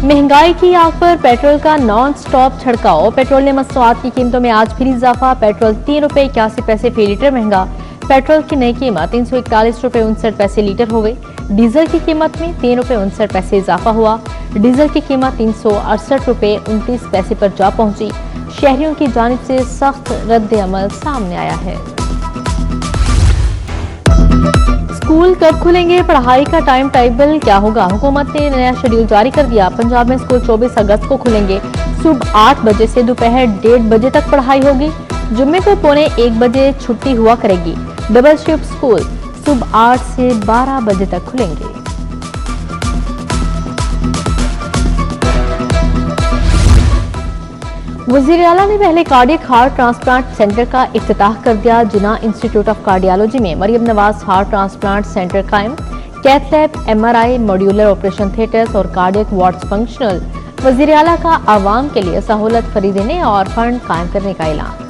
महंगाई की आग पर पेट्रोल का नॉन स्टॉप छिड़काव। पेट्रोल ने मसनूआत की कीमतों में आज फिर इजाफा। पेट्रोल ₹3.81 फी लीटर महंगा। पेट्रोल की नई कीमत ₹341.59 लीटर हो गई। डीजल की कीमत में ₹3.59 इजाफा हुआ। डीजल की कीमत ₹368.29 पर जा पहुंची। शहरियों की जानिब से सख्त रद्द अमल सामने आया है। स्कूल कब खुलेंगे, पढ़ाई का टाइम टेबल क्या होगा? हुकूमत ने नया शेड्यूल जारी कर दिया। पंजाब में स्कूल 24 अगस्त को खुलेंगे। सुबह 8 बजे से दोपहर 1:30 बजे तक पढ़ाई होगी। जुम्मे को पौने 1 बजे छुट्टी हुआ करेगी। डबल शिफ्ट स्कूल सुबह 8 से 12 बजे तक खुलेंगे। वज़ीर आला ने पहले कार्डियक हार्ट ट्रांसप्लांट सेंटर का इफ्तिताह कर दिया। जिना इंस्टीट्यूट ऑफ कार्डियोलॉजी में Maryam Nawaz heart transplant centre कायम। Cath lab, MRI, modular operation theatres और कार्डियक वार्ड्स फंक्शनल। वज़ीर आला का आवाम के लिए सहूलत फ्री देने और फंड कायम करने का ऐलान।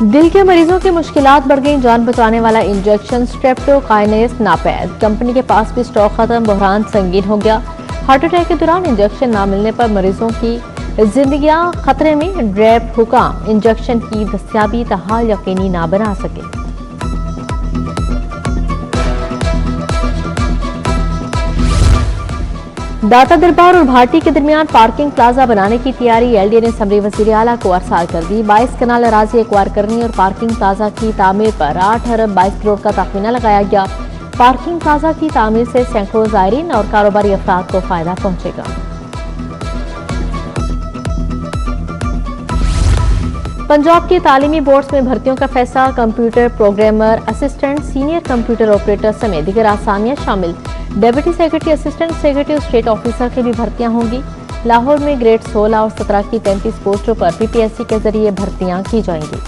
दिल के मरीजों की मुश्किलात बढ़ गई। जान बचाने वाला इंजेक्शन स्ट्रेप्टोकाइनेस नापैद। कंपनी के पास भी स्टॉक खत्म। बहरान संगीन हो गया। हार्ट अटैक के दौरान इंजेक्शन ना मिलने पर मरीजों की जिंदगियां खतरे में। ड्रैप हुकाम इंजेक्शन की दस्तयाबी तहाल यकीनी ना बना सके। दाता दरबार और भाटी के दरमियान पार्किंग प्लाजा बनाने की तैयारी। LDA ने समरी वज़ीर आला को अरसाल कर दी। 22 कनाल अराजी एक्वायर करनी और पार्किंग प्लाजा की तामीर पर 8 अरब 22 करोड़ का तखमीना लगाया गया। पार्किंग प्लाजा की तामीर से सैकड़ों ज़ायरीन और कारोबारी अफराद को फायदा पहुंचेगा। पंजाब के तालीमी बोर्ड्स में भर्तियों का फैसला। Computer programmer, assistant, senior computer operator समेत दीगर आसामियां शामिल। डेप्यूटी सेक्रेटरी, असिस्टेंट सेक्रेटरी और स्टेट ऑफिसर की भी भर्तियां होंगी। लाहौर में ग्रेड 16 और 17 की 33 पोस्टों पर PPSC के जरिए भर्तियां की जाएंगी।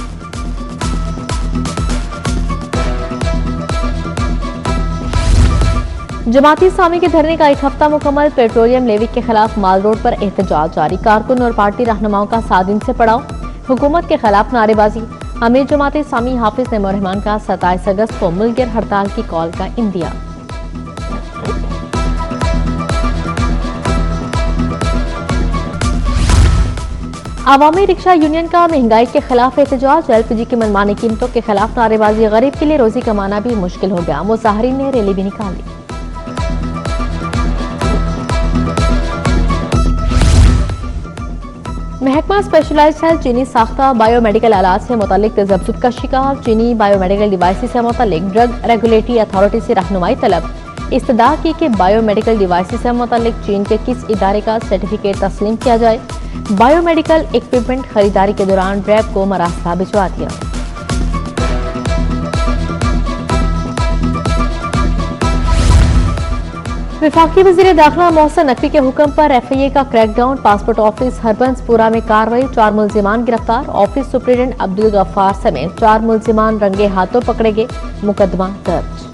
जमाती इस्लामी के धरने का 1 हफ्ता मुकम्मल। पेट्रोलियम लेवी के खिलाफ माल रोड पर एहतजाज जारी। कारकुन और पार्टी रहनुमाओं का 7 दिन से पड़ाव। हुकूमत के खिलाफ नारेबाजी। अमीर जमाती इस्लामी हाफिज नईमुर रहमान का 27 अगस्त को मुल्क हड़ताल की कॉल का इंदिया। अवामी रिक्शा यूनियन का महंगाई के खिलाफ एहतजाज। LPG की मनमानी कीमतों के खिलाफ नारेबाजी। गरीब के लिए रोजी कमाना भी मुश्किल हो गया। मुजाहिरीन ने रैली भी निकाली। महकमा स्पेशलाइज्ड हेल्थ चीनी साख्ता बायोमेडिकल आलात से मुतालिक तजब्जुद का शिकार। चीनी बायोमेडिकल डिवाइसेस से मुतालिक ड्रग रेगुलेटरी अथॉरिटी से रहनुमाई तलब। इस्तदा की कि बायोमेडिकल डिवाइसेस से मुतालिक चीन के किस इदारे का सर्टिफिकेट तस्लीम किया जाए। बायोमेडिकल इक्विपमेंट खरीदारी के दौरान रैब को मरासला भिजवा दिया। वफाकी वज़ीर दाखिला मोहसिन नकवी के हुक्म पर FIA का क्रैकडाउन। पासपोर्ट ऑफिस हरबंसपुरा में कार्रवाई। 4 मुल्जिमान गिरफ्तार। ऑफिस सुप्रिटेंडेंट अब्दुल गफ्फार समेत 4 मुल्जिमान रंगे हाथों पकड़े गए। मुकदमा दर्ज।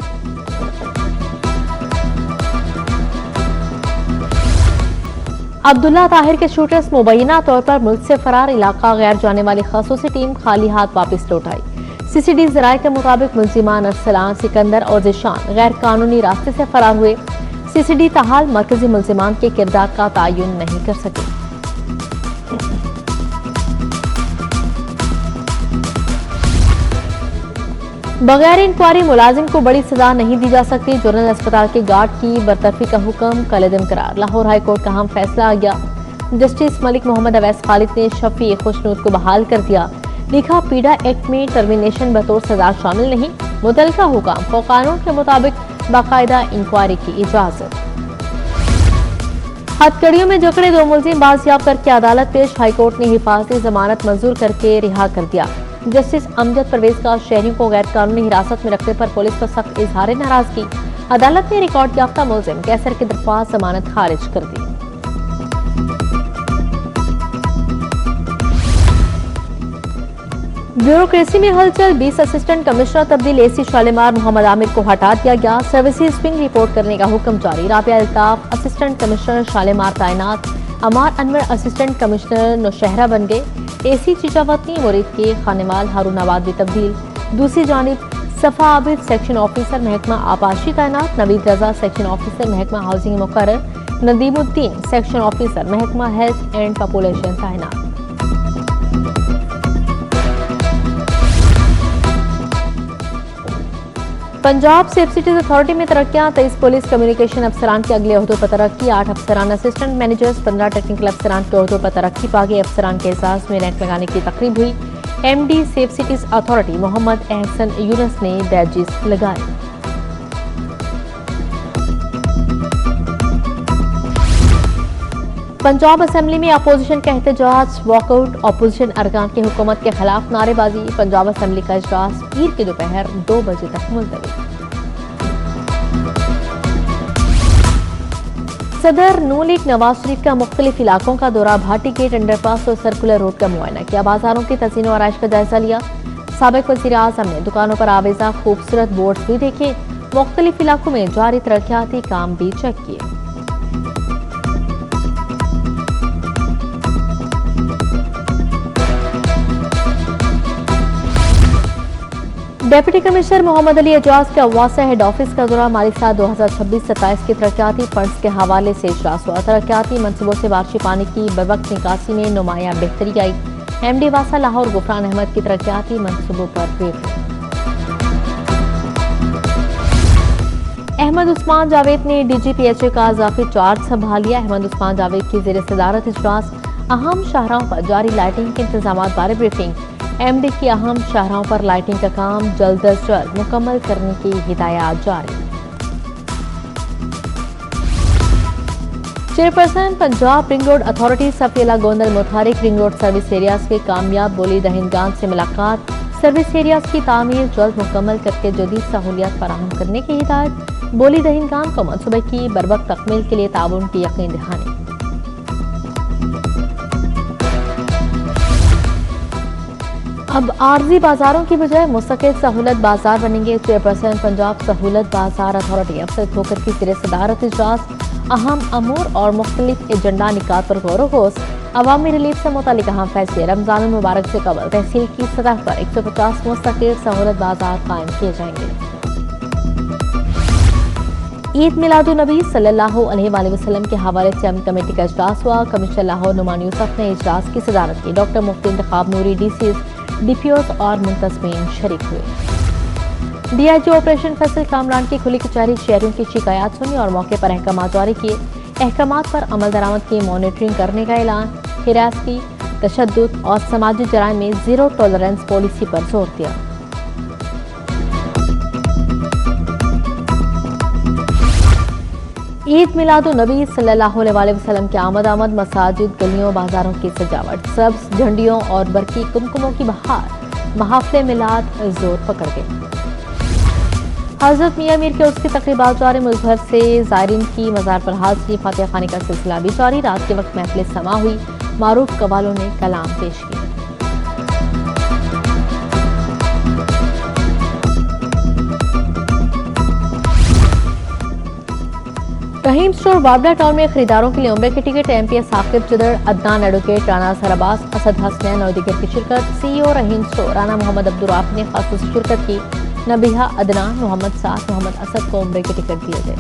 अब्दुल्ला ताहिर के शूटर्स मुबैना तौर पर मुल्क से फरार। इलाका गैर जाने वाली खसूसी टीम खाली हाथ वापस लौट आई। CCD जराये के मुताबिक मुल्जिमान अरसलान, सिकंदर और जिशान गैर कानूनी रास्ते से फरार हुए। CCD ताहाल मरकजी मुल्जिमान के किरदार का तयन नहीं कर सके। बगैर इंक्वायरी मुलाजिम को बड़ी सजा नहीं दी जा सकती। जनरल अस्पताल के गार्ड की बरतरफी का हुक्म कलदम करार। लाहौर हाई कोर्ट का अहम फैसला आ गया। जस्टिस मलिक मोहम्मद अवैस खालिद ने शफी खुशनूद को बहाल कर दिया। लिखा, पीडा एक्ट में टर्मिनेशन बतौर सजा शामिल नहीं। मुतलका हुक्म कानून के मुताबिक बाकायदा इंक्वायरी की इजाजत। हथकड़ियों में जकड़े 2 मुलजिम बाजियाब करके अदालत पेश। हाईकोर्ट ने हिफाजती जमानत मंजूर करके रिहा कर दिया। जस्टिस अमजद परवेज का शहरियों को गैर कानूनी हिरासत में रखने पर पुलिस पर सख्त इजहार नाराजगी। अदालत ने रिकॉर्ड याफ्ता मुलजिम कैसर की दरख्वास्त जमानत खारिज कर दी। ब्यूरोक्रेसी में हलचल। 20 असिस्टेंट कमिश्नर तब्दील। AC शालीमार मोहम्मद आमिर को हटा दिया गया। सर्विसेज विंग रिपोर्ट करने का हुक्म जारी। राबिया अल्ताफ असिस्टेंट कमिश्नर शालीमार तैनात। अमार अनवर असिस्टेंट कमिश्नर नौशहरा बन गए। AC चीचावतनी मुरीद के खानेवाल हारून आबाद भी तब्दील। दूसरी जानिब सफा आबिद सेक्शन ऑफिसर महकमा आबाशी तैनात, नवीद रजा सेक्शन ऑफिसर महकमा हाउसिंग मुकर्रर, नदीमुद्दीन सेक्शन ऑफिसर महकमा हेल्थ एंड पॉपुलेशन तैनात। पंजाब सेफ सिटीज अथॉरिटी में तरक्कियां, 23 पुलिस कम्युनिकेशन अफसरान के अगले ओहदों पर तरक्की, 8 अफसरान असिस्टेंट मैनेजर्स, 15 टेक्निकल अफसरान के ओहदों पर तरक्की पा गए। अफसरान के एजाज में रैंक लगाने की तकरीब हुई। MD safe cities authority Mohammad Ehsan Younas ने बैजेस लगाए। पंजाब असेंबली में अपोजिशन का एहतजाज, वॉकआउट, अपोजिशन अरकान की हुकूमत के खिलाफ नारेबाजी। पंजाब असेंबली का इजलास पीर के दोपहर 2 बजे तक मुलतवी। सदर नून लीग नवाज शरीफ का मुख्तलिफ इलाकों का दौरा, भाटी गेट, अंडरपास और सर्कुलर रोड का मुआयना किया, बाजारों की तज़ीन और आराइश का जायजा लिया। साबिक वज़ीर आज़म ने दुकानों पर आवेजा खूबसूरत बोर्ड भी देखे, मुख्तलिफ इलाकों में जारी तरक्याती काम भी चेक किए। डिप्टी कमिश्नर मोहम्मद अली एजाज का वासा हेड ऑफिस का दौरा, माली साल 2026-27 के तरक्याती फंड्स के हवाले से इजलास हुआ। तरक्याती मनसूबों से बारिश पानी की बवक्त निकासी में नुमाया बेहतरी आई। MD वासा लाहौर गुफरान अहमद की तरक्याती मनसूबों पर ब्रीफिंग। अहमद उस्मान जावेद ने DGPHA का इजाफी चार्ज संभाल लिया। अहमद उस्मान जावेद की ज़ेर सदारत इजलास, अहम शाहराहों पर जारी लाइटिंग के इंतजाम बारे ब्रीफिंग। MD की अहम शाहराहों पर लाइटिंग का काम जल्द अज जल्द मुकम्मल करने की हिदायत जारी। Chairperson Punjab ring road authority Safila Gondal मुतारिक रिंग रोड सर्विस एरियाज के कामयाब बोली दहिंदगान से मुलाकात, सर्विस एरियाज की तामीर जल्द मुकम्मल करके जदीद सहूलियत फराहम करने की हिदायत। बोली दहिंदगान को मनसूबे की बरवक्त तकमील के लिए ताउन की यकीन दहानी। अब आर्जी बाजारों की बजाय मुस्तकिल सहूलत बाजार बनेंगे। चेयरपर्सन पंजाब सहूलत बाजार अथॉरिटी अफसर खोकर की ज़ेर सदारत इजलास, अहम अमूर और मुख्तलिफ एजेंडा निकात पर गौर वगोस। अवामी रिलीफ से मुतालिक अहम फैसले, रमजान मुबारक से कबल तहसील की सतह पर 150 मुस्तकिल सहूलत बाजार कायम किए जाएंगे। ईद मिलादुन्नबी सल्लल्लाहु अलैहि वसल्लम के हवाले से अमन कमेटी का इजलास हुआ। कमिश्नर लाहौर नुमान यूसुफ ने इजलास की सदारत की। डॉक्टर मुफ्ती इंतखाब नूरी, DCs, DPOs और मुंतजमीन शरीक हुए। DIG ऑपरेशन फैसल कामरान की खुली कचहरी, शहरियों की शिकायत सुनी और मौके पर अहकाम जारी किए। अहकाम पर अमल दरामद की मॉनिटरिंग करने का ऐलान। हिरासती, तशद्दुद और समाजी जराइम में जीरो टॉलरेंस पॉलिसी पर जोर दिया। ईद मिलादुन्नबी सल्लल्लाहु अलैहि वसल्लम की आमद, मसाजिद, गलियों, बाजारों की सजावट, सब्ज झंडियों और बरकी कुमकुमों की बहार, महाफिल मिलाद जोर पकड़ गए। हजरत मियां मीर के उसकी तकरीबात जारी, मुल्क भर से ज़ायरीन की मज़ार पर हाज़री, फातिहा खानी का सिलसिला भी जारी। रात के वक्त महफिल समा हुई, मारूफ कवालों ने कलाम पेश किया। रहीम स्टोर वाबला टाउन में खरीदारों के लिए उम्र के ticket, MPS Saqib Zadar, Adnan advocate, Rana Sarbas, Asad Hasnain और दीगर की शिरकत। CEO रहीम स्टोर राना मोहम्मद अब्दुर्राफ ने खास शिरकत की। नबिहा, अदनान, मोहम्मद साद, मोहम्मद असद को उम्र के टिकट दिए गए।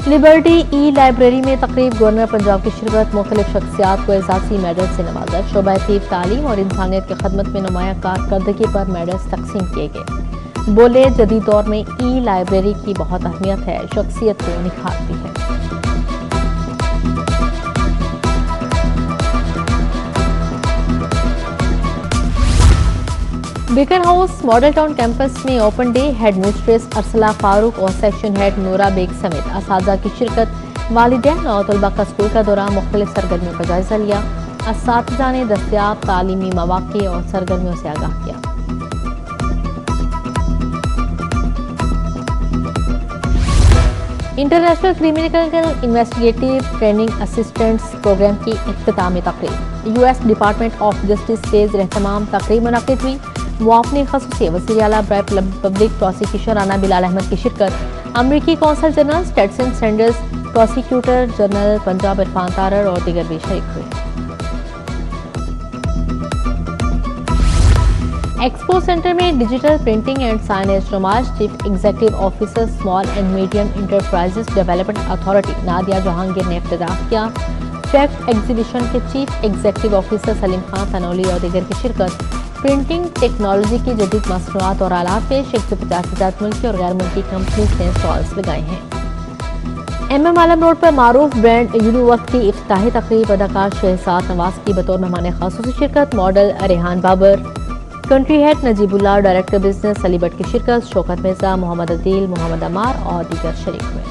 लिबर्टी ई लाइब्रेरी में तकरीब, गवर्नर पंजाब की शिरकत। मुख्तलिफ शख्सियात को एजाजी मेडल से नवाजा। शोबा तीब, तालीम और इंसानियत की खदमत में नुमाया कारकर्दगी पर मेडल्स तकसीम किए गए। बोले, जदीद दौर में ई लाइब्रेरी की बहुत अहमियत है, शख्सियत को निखारती है। बीकन हाउस मॉडल टाउन कैंपस में open day, headmistress Arsala Farooq और सेक्शन हेड नूरा बेग समेत असातिज़ा की शिरकत। वालिदैन और तलबा का स्कूल का दौरा, मुख्तलिफ सरगर्मियों का जायजा लिया। असातिज़ा ने दस्तयाब तालीमी मौक़े और सरगर्मियों से आगाह किया। International criminal investigative training assistants program की इख्तितामी तकरीब। US डिपार्टमेंट ऑफ जस्टिस के ज़ेर-ए-एहतमाम तकरीब मुनक़्क़िद हुई। मुआफ़िन ख़ुसूसी वज़ीर आला बराए पब्लिक प्रोसिक्यूशन राना बिलाल अहमद की शिरकत। अमरीकी consul general Stetson Sanders, prosecutor general Punjab Irfan Tarar और दीगर भी शरीक हुए। ایکسپو سینٹر میں ڈیجیٹل پرنٹنگ اینڈ سائنس نمائش chief executive officer small and medium enterprises development authority Nadia Jahangir نے افتتاح کیا۔ فیکٹ ایگزیبیشن کے chief executive officer Saleem Khan Tanoli اور دیگر کی شرکت۔ پرنٹنگ ٹیکنالوجی کی جدید مصنوعات اور آلات پیش 150 سے زیادہ ملکی اور غیر ملکی کمپنیز نے اسٹالز لگائے ہیں۔ ایم ایم عالم روڈ پر معروف برانڈ یونیورک کی افتتاحی تقریب اداکار شہزاد نواز کی بطور مہمان خصوصی شرکت، model Rehan Babar, country head Najeeb Ullah, director business Ali Butt کی شرکت، شوکت مرزا، محمد عدیل، محمد عمار اور دیگر شریک ہوئے۔